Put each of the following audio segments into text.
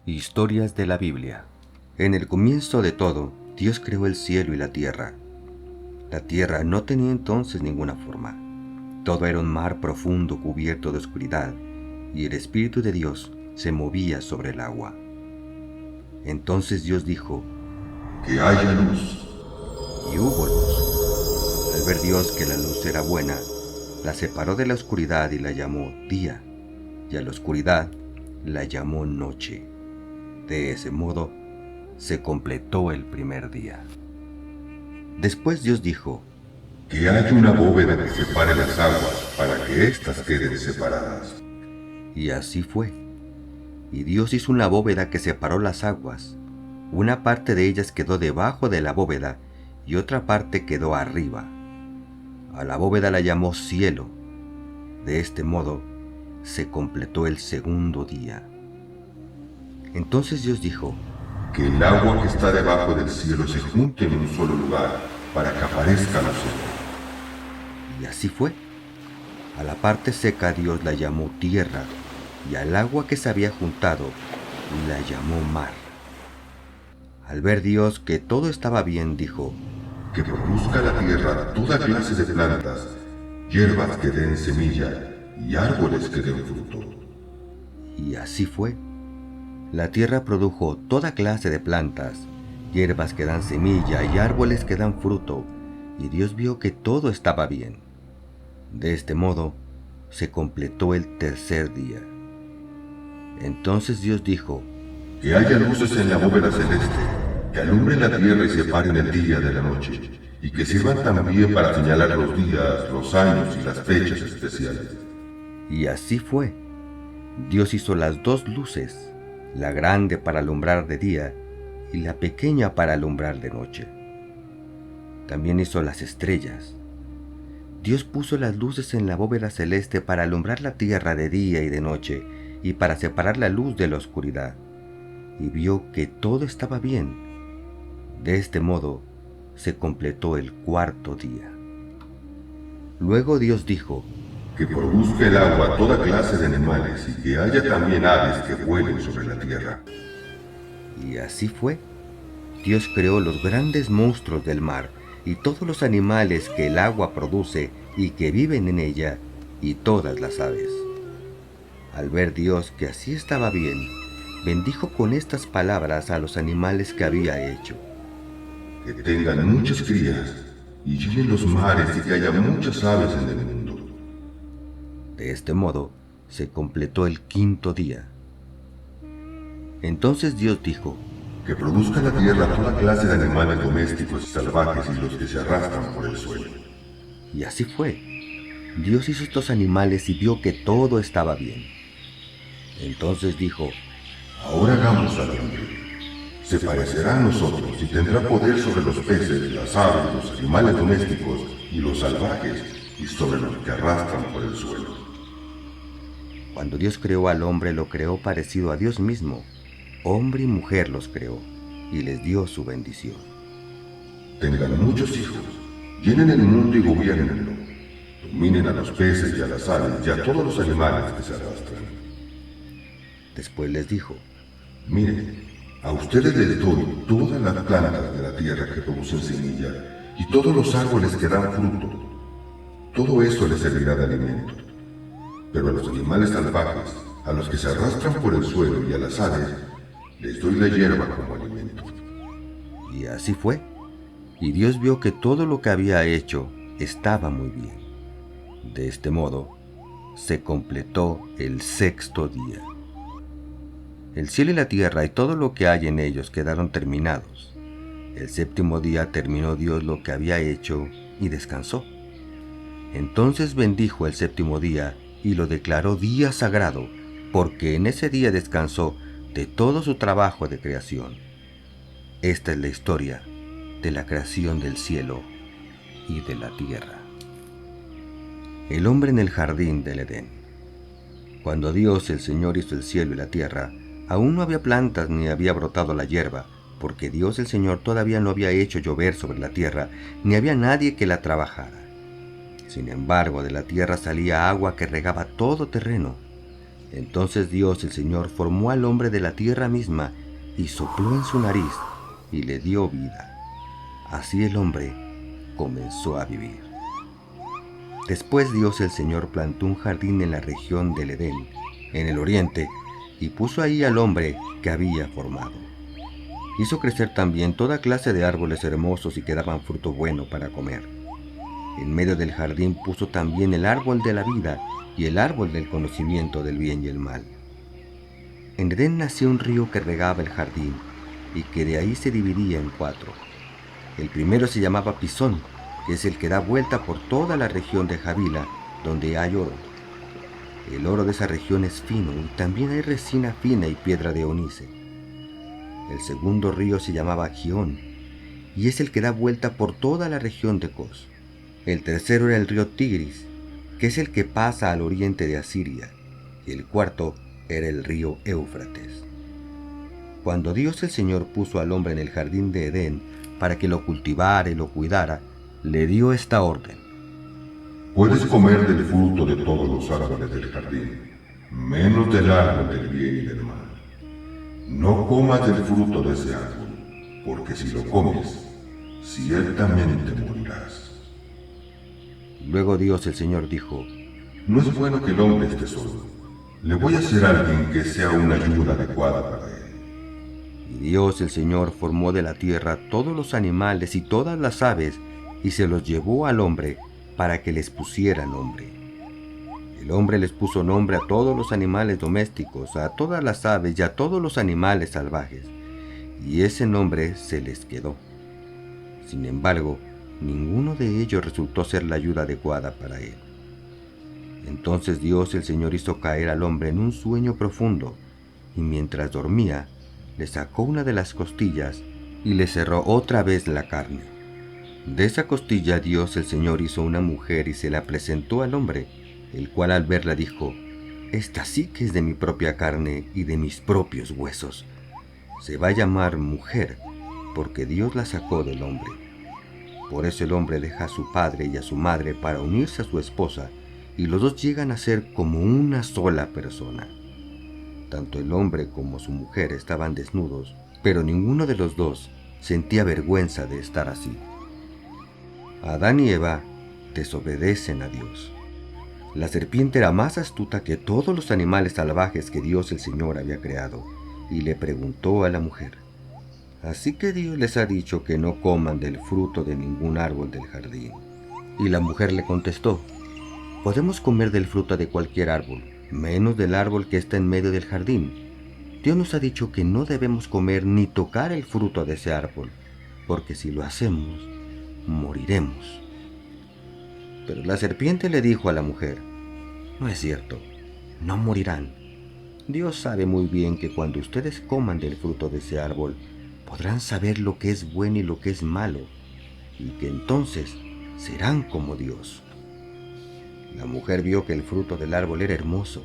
Historias de la Biblia. En el comienzo de todo, Dios creó el cielo y la tierra. La tierra no tenía entonces ninguna forma. Todo era un mar profundo cubierto de oscuridad, y el Espíritu de Dios se movía sobre el agua. Entonces Dios dijo, que haya luz. y hubo luz. Al ver Dios que la luz era buena, la separó de la oscuridad y la llamó día, y a la oscuridad la llamó noche. De ese modo se completó el primer día. Después Dios dijo, Que haya una bóveda que separe las aguas para que éstas queden separadas. y así fue. Y Dios hizo una bóveda que separó las aguas. Una parte de ellas quedó debajo de la bóveda y otra parte quedó arriba. A la bóveda la llamó cielo. De este modo se completó el segundo día. Entonces Dios dijo, Que el agua que está debajo del cielo se junte en un solo lugar para que aparezca la sombra. y así fue. A la parte seca Dios la llamó tierra, y al agua que se había juntado la llamó mar. Al ver Dios que todo estaba bien, dijo, Que produzca la tierra toda clase de plantas, hierbas que den semilla y árboles que den fruto. y así fue. La tierra produjo toda clase de plantas, hierbas que dan semilla y árboles que dan fruto, y Dios vio que todo estaba bien. De este modo se completó el tercer día. Entonces Dios dijo, Que haya luces en la bóveda celeste, que alumbren la tierra y separen el día de la noche, y que sirvan también para señalar los días, los años y las fechas especiales. y así fue. Dios hizo las dos luces, la grande para alumbrar de día y la pequeña para alumbrar de noche. También hizo las estrellas. Dios puso las luces en la bóveda celeste para alumbrar la tierra de día y de noche y para separar la luz de la oscuridad. Y vio que todo estaba bien. De este modo se completó el cuarto día. Luego Dios dijo, Que produzca el agua toda clase de animales y que haya también aves que vuelen sobre la tierra. y así fue. Dios creó los grandes monstruos del mar y todos los animales que el agua produce y que viven en ella, y todas las aves. Al ver Dios que así estaba bien, bendijo con estas palabras a los animales que había hecho. Que tengan muchas crías y llenen los mares y que haya muchas aves en el mundo. De este modo se completó el quinto día. Entonces Dios dijo, Que produzca la tierra toda clase de animales domésticos y salvajes y los que se arrastran por el suelo. y así fue. Dios hizo estos animales y vio que todo estaba bien. Entonces dijo, Ahora hagamos al hombre. Se parecerá a nosotros y tendrá poder sobre los peces, las aves, los animales domésticos y los salvajes y sobre los que arrastran por el suelo. cuando Dios creó al hombre, lo creó parecido a Dios mismo. Hombre y mujer los creó, y les dio su bendición. Tengan muchos hijos, llenen el mundo y gobiernenlo. Dominen a los peces y a las aves y a todos los animales que se arrastran. Después les dijo, Miren, a ustedes les doy todas las plantas de la tierra que producen semilla y todos los árboles que dan fruto. Todo eso les servirá de alimento. Pero a los animales salvajes, a los que se arrastran por el suelo y a las aves, les doy la hierba como alimento. y así fue. Y Dios vio que todo lo que había hecho estaba muy bien. De este modo se completó el sexto día. El cielo y la tierra y todo lo que hay en ellos quedaron terminados. El séptimo día terminó Dios lo que había hecho y descansó. Entonces bendijo el séptimo día y lo declaró día sagrado, porque en ese día descansó de todo su trabajo de creación. Esta es la historia de la creación del cielo y de la tierra. El hombre en el jardín del Edén. Cuando Dios el Señor hizo el cielo y la tierra, aún no había plantas ni había brotado la hierba, porque Dios el Señor todavía no había hecho llover sobre la tierra, ni había nadie que la trabajara. Sin embargo, de la tierra salía agua que regaba todo terreno. Entonces Dios el Señor formó al hombre de la tierra misma y sopló en su nariz y le dio vida. Así el hombre comenzó a vivir. Después Dios el Señor plantó un jardín en la región del Edén, en el oriente, y puso ahí al hombre que había formado. Hizo crecer también toda clase de árboles hermosos y que daban fruto bueno para comer. En medio del jardín puso también el árbol de la vida y el árbol del conocimiento del bien y el mal. En Edén nació un río que regaba el jardín y que de ahí se dividía en 4. El primero se llamaba Pisón, que es el que da vuelta por toda la región de Javila, donde hay oro. El oro de esa región es fino y también hay resina fina y piedra de onice. El segundo río se llamaba Gihón y es el que da vuelta por toda la región de Cos. El tercero era el río Tigris, que es el que pasa al oriente de Asiria, y el cuarto era el río Éufrates. Cuando Dios el Señor puso al hombre en el jardín de Edén para que lo cultivara y lo cuidara, le dio esta orden: Puedes comer del fruto de todos los árboles del jardín, menos del árbol del bien y del mal. No comas del fruto de ese árbol, porque si lo comes, ciertamente morirás. Luego Dios el Señor dijo: No es bueno que el hombre esté solo. Le voy a hacer a alguien que sea una ayuda adecuada para él. Y Dios el Señor formó de la tierra todos los animales y todas las aves, y se los llevó al hombre para que les pusiera nombre. El hombre les puso nombre a todos los animales domésticos, a todas las aves y a todos los animales salvajes, y ese nombre se les quedó. Sin embargo, ninguno de ellos resultó ser la ayuda adecuada para él. Entonces Dios el Señor hizo caer al hombre en un sueño profundo, y mientras dormía, le sacó una de las costillas y le cerró otra vez la carne. De esa costilla Dios el Señor hizo una mujer y se la presentó al hombre, el cual al verla dijo: Esta sí que es de mi propia carne y de mis propios huesos. Se va a llamar mujer, porque Dios la sacó del hombre. Por eso el hombre deja a su padre y a su madre para unirse a su esposa, y los dos llegan a ser como una sola persona. Tanto el hombre como su mujer estaban desnudos, pero ninguno de los dos sentía vergüenza de estar así. Adán y Eva desobedecen a Dios. La serpiente era más astuta que todos los animales salvajes que Dios el Señor había creado, y le preguntó a la mujer: ¿Así que Dios les ha dicho que no coman del fruto de ningún árbol del jardín? Y la mujer le contestó: Podemos comer del fruto de cualquier árbol, menos del árbol que está en medio del jardín. Dios nos ha dicho que no debemos comer ni tocar el fruto de ese árbol, porque si lo hacemos, moriremos. Pero la serpiente le dijo a la mujer: No es cierto, no morirán. Dios sabe muy bien que cuando ustedes coman del fruto de ese árbol, podrán saber lo que es bueno y lo que es malo, y que entonces serán como Dios. La mujer vio que el fruto del árbol era hermoso,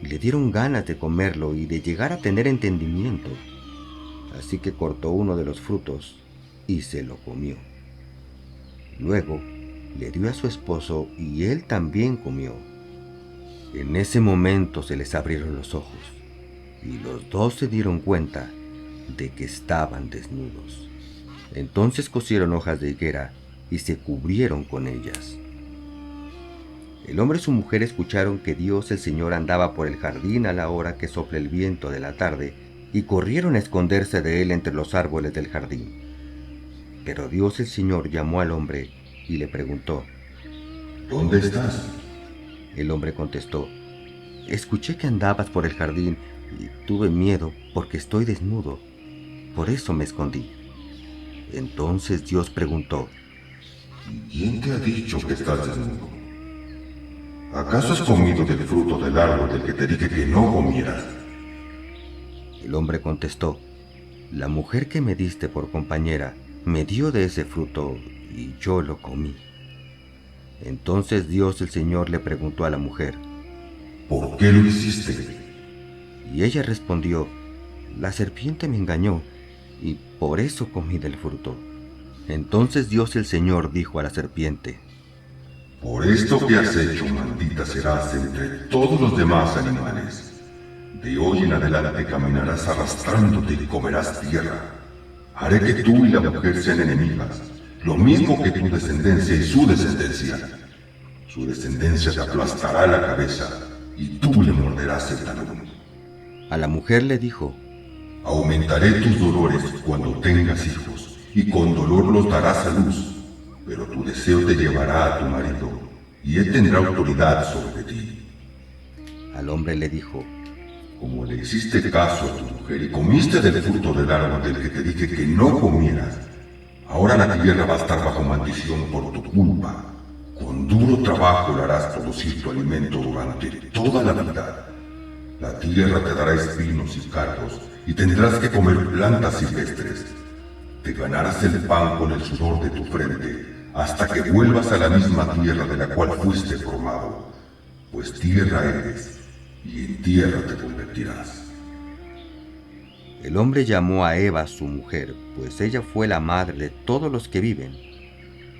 y le dieron ganas de comerlo y de llegar a tener entendimiento. Así que cortó uno de los frutos y se lo comió. Luego le dio a su esposo y él también comió. En ese momento se les abrieron los ojos, y los dos se dieron cuenta de que estaban desnudos. Entonces cosieron hojas de higuera y se cubrieron con ellas. El hombre y su mujer escucharon que Dios el Señor andaba por el jardín a la hora que sopla el viento de la tarde, y corrieron a esconderse de él entre los árboles del jardín. Pero Dios el Señor llamó al hombre y le preguntó: ¿Dónde estás? El hombre contestó: Escuché que andabas por el jardín y tuve miedo porque estoy desnudo. Por eso me escondí. Entonces Dios preguntó: ¿Quién te ha dicho que estás desnudo? ¿Acaso has comido del fruto del árbol del que te dije que no comieras? El hombre contestó: La mujer que me diste por compañera me dio de ese fruto y yo lo comí. Entonces Dios el Señor le preguntó a la mujer: ¿Por qué lo hiciste? Y ella respondió: La serpiente me engañó y por eso comí del fruto. Entonces Dios el Señor dijo a la serpiente: Por esto que has hecho, maldita serás entre todos los demás animales. De hoy en adelante caminarás arrastrándote y comerás tierra. Haré que tú y la mujer sean enemigas, lo mismo que tu descendencia y su descendencia. Su descendencia te aplastará la cabeza y tú le morderás el talón. A la mujer le dijo: Aumentaré tus dolores cuando tengas hijos, y con dolor los darás a luz, pero tu deseo te llevará a tu marido, y él tendrá autoridad sobre ti. Al hombre le dijo: Como le hiciste caso a tu mujer y comiste del fruto del árbol del que te dije que no comieras, ahora la tierra va a estar bajo maldición por tu culpa. Con duro trabajo le harás producir tu alimento durante toda la vida. La tierra te dará espinos y cardos, y tendrás que comer plantas silvestres. Te ganarás el pan con el sudor de tu frente, hasta que vuelvas a la misma tierra de la cual fuiste formado, pues tierra eres, y en tierra te convertirás. El hombre llamó a Eva su mujer, pues ella fue la madre de todos los que viven.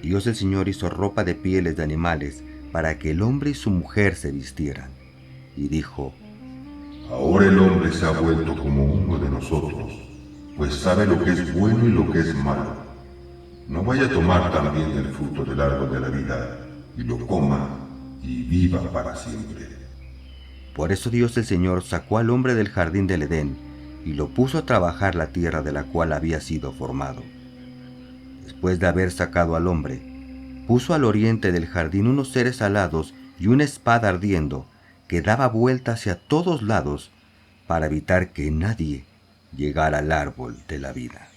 Dios el Señor hizo ropa de pieles de animales para que el hombre y su mujer se vistieran. Y dijo: Ahora el hombre se ha vuelto como uno de nosotros, pues sabe lo que es bueno y lo que es malo. No vaya a tomar también del fruto del árbol de la vida, y lo coma, y viva para siempre. Por eso Dios el Señor sacó al hombre del jardín del Edén, y lo puso a trabajar la tierra de la cual había sido formado. Después de haber sacado al hombre, puso al oriente del jardín unos seres alados y una espada ardiendo, que daba vuelta hacia todos lados, para evitar que nadie llegara al árbol de la vida.